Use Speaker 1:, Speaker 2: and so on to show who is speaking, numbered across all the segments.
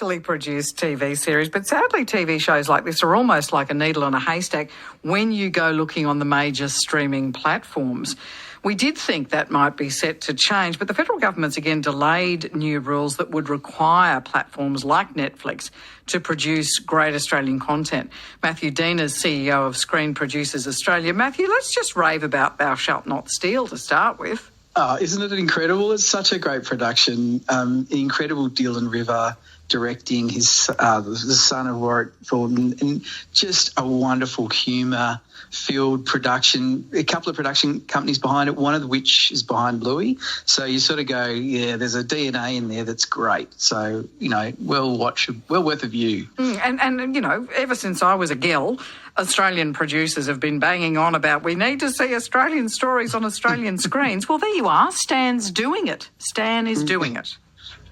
Speaker 1: produced TV series, but sadly TV shows like this are almost like a needle in a haystack when you go looking on the major streaming platforms. We did think that might be set to change, but the federal government's again delayed new rules that would require platforms like Netflix to produce great Australian content. Matthew Diener's CEO of Screen Producers Australia. Matthew, let's just rave about Thou Shalt Not Steal to start with.
Speaker 2: Isn't it incredible? It's such a great production. Incredible Dylan River directing, his the son of Warwick Thornton, and just a wonderful humour-filled production. A couple of production companies behind it, one of which is behind Bluey. So you sort of go, yeah, there's a DNA in there that's great. So, well worth a view.
Speaker 1: And ever since I was a girl, Australian producers have been banging on about we need to see Australian stories on Australian screens. Well, there you are. Stan's doing it. Stan is doing it.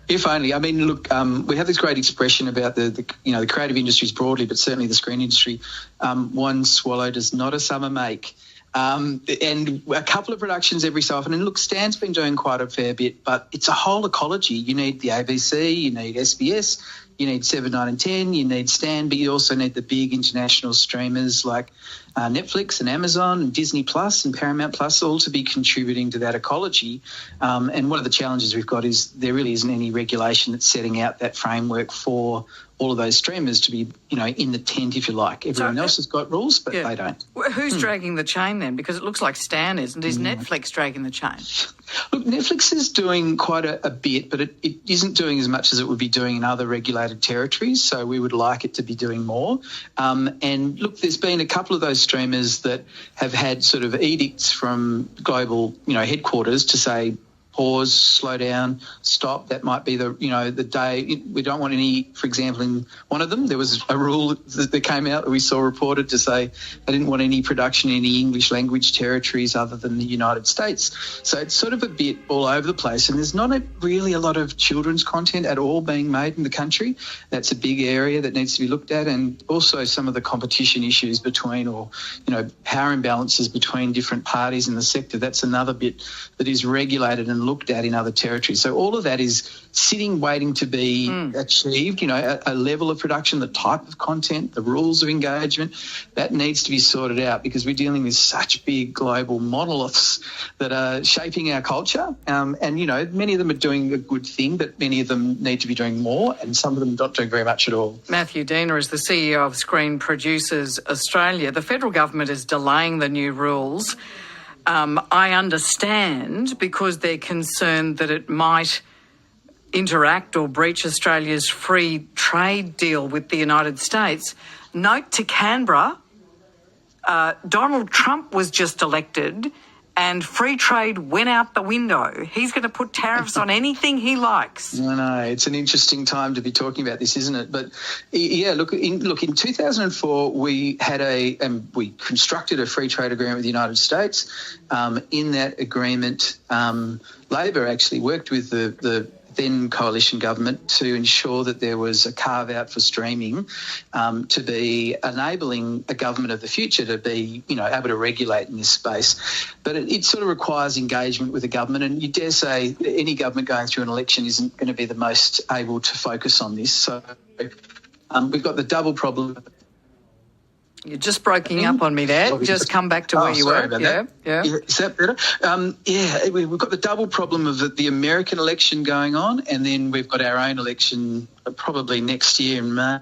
Speaker 2: If only. I mean, look, we have this great expression about the creative industries broadly, but certainly the screen industry. One swallow does not a summer make. And a couple of productions every so often. And look, Stan's been doing quite a fair bit, but it's a whole ecology. You need the ABC, you need SBS, you need 7, 9 and 10, you need Stan, but you also need the big international streamers like Netflix and Amazon and Disney Plus and Paramount Plus, all to be contributing to that ecology. And one of the challenges we've got is there really isn't any regulation that's setting out that framework for all of those streamers to be, in the tent, if you like. Everyone else has got rules, but they don't.
Speaker 1: Who's dragging the chain then? Because it looks like Stan isn't. Is Netflix dragging the chain?
Speaker 2: Look, Netflix is doing quite a bit, but it isn't doing as much as it would be doing in other regulated territories, so we would like it to be doing more. And look, there's been a couple of those streamers that have had sort of edicts from global, headquarters to say, pause, slow down, stop. That might be the day. We don't want any, for example, in one of them, there was a rule that came out that we saw reported to say they didn't want any production in any English language territories other than the United States. So it's sort of a bit all over the place, and there's not really a lot of children's content at all being made in the country. That's a big area that needs to be looked at, and also some of the competition issues between power imbalances between different parties in the sector. That's another bit that is regulated and looked at in other territories. So all of that is sitting, waiting to be achieved, a level of production, the type of content, the rules of engagement, that needs to be sorted out because we're dealing with such big global monoliths that are shaping our culture. And, many of them are doing a good thing, but many of them need to be doing more, and some of them not doing very much at all.
Speaker 1: Matthew Diener is the CEO of Screen Producers Australia. The federal government is delaying the new rules. I understand because they're concerned that it might interact or breach Australia's free trade deal with the United States. Note to Canberra, Donald Trump was just elected and free trade went out the window. He's going to put tariffs on anything he likes.
Speaker 2: I know. It's an interesting time to be talking about this, isn't it? But, yeah, look, in 2004 we constructed a free trade agreement with the United States. In that agreement, Labor actually worked with the then coalition government to ensure that there was a carve-out for streaming to be enabling a government of the future to be, able to regulate in this space. But it sort of requires engagement with the government, and you dare say any government going through an election isn't going to be the most able to focus on this. So we've got the double problem.
Speaker 1: You're just breaking up on me there. Just come back to where you were.
Speaker 2: Yeah. Is that better? We've got the double problem of the American election going on, and then we've got our own election probably next year in May.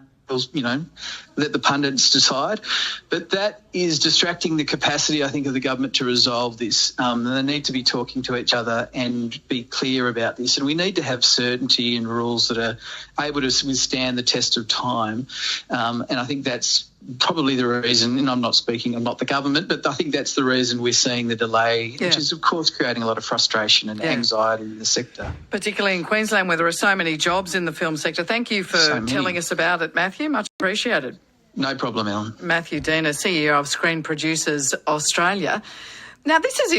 Speaker 2: Let the pundits decide. But that is distracting the capacity, I think, of the government to resolve this. They need to be talking to each other and be clear about this. And we need to have certainty and rules that are able to withstand the test of time. And I think that's probably the reason, and I'm not the government, but I think that's the reason we're seeing the delay, which is, of course, creating a lot of frustration and anxiety in the sector.
Speaker 1: Particularly in Queensland, where there are so many jobs in the film sector. Thank you for telling us about it, Matthew. Much appreciated.
Speaker 2: No problem, Ellen.
Speaker 1: Matthew Diener, CEO of Screen Producers Australia. Now, this is